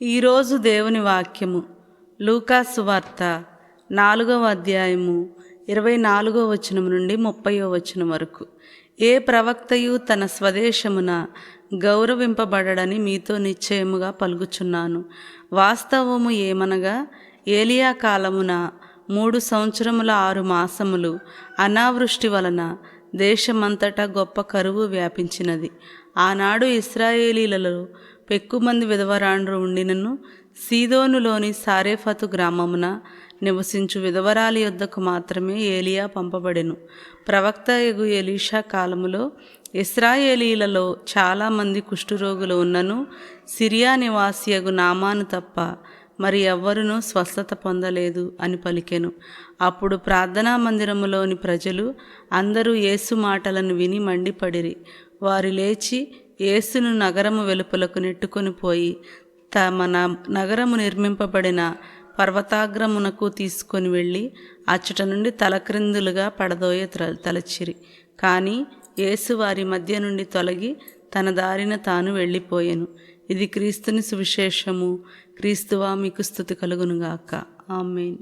ఈరోజు దేవుని వాక్యము లూకా సువార్త 4వ అధ్యాయము 24వ వచనం నుండి 30వ వచనం వరకు. ఏ ప్రవక్తయు తన స్వదేశమున గౌరవింపబడడని మీతో నిశ్చయముగా పలుకుచున్నాను. వాస్తవము ఏమనగా ఏలియా కాలమున 3 సంవత్సరముల 6 మాసములు అనావృష్టి వలన దేశమంతటా గొప్ప కరువు వ్యాపించినది. ఆనాడు ఇశ్రాయేలీలలో పెక్కుమంది విధవరాండ్రు ఉండినను సీదోనులోని సారెఫతు గ్రామమున నివసించు విధవరాలి యొద్దకు మాత్రమే ఏలియా పంపబడెను. ప్రవక్తయగు ఎలీషా కాలములో ఇశ్రాయేలీలలో చాలామంది కుష్ఠరోగులు ఉన్నను సిరియా నివాసియగు నామాను తప్ప మరి ఎవ్వరునూ స్వస్థత పొందలేదు అని పలికెను. అప్పుడు ప్రార్థనా మందిరములోని ప్రజలు అందరూ యేసు మాటలను విని మండిపడిరి. వారు లేచి యేసును నగరము వెలుపలకు నెట్టుకొని పోయి తమ నగరము నిర్మింపబడిన పర్వతాగ్రమునకు తీసుకొని వెళ్ళి అచ్చట నుండి తలక్రిందులుగా పడదోయ తలచిరి. కానీ యేసు వారి మధ్య నుండి తొలగి తన దారిన తాను వెళ్ళిపోయెను. ఇది క్రీస్తుని సువిశేషము. క్రీస్తువా మీకు స్తుతి కలుగునుగాక. ఆమేన్.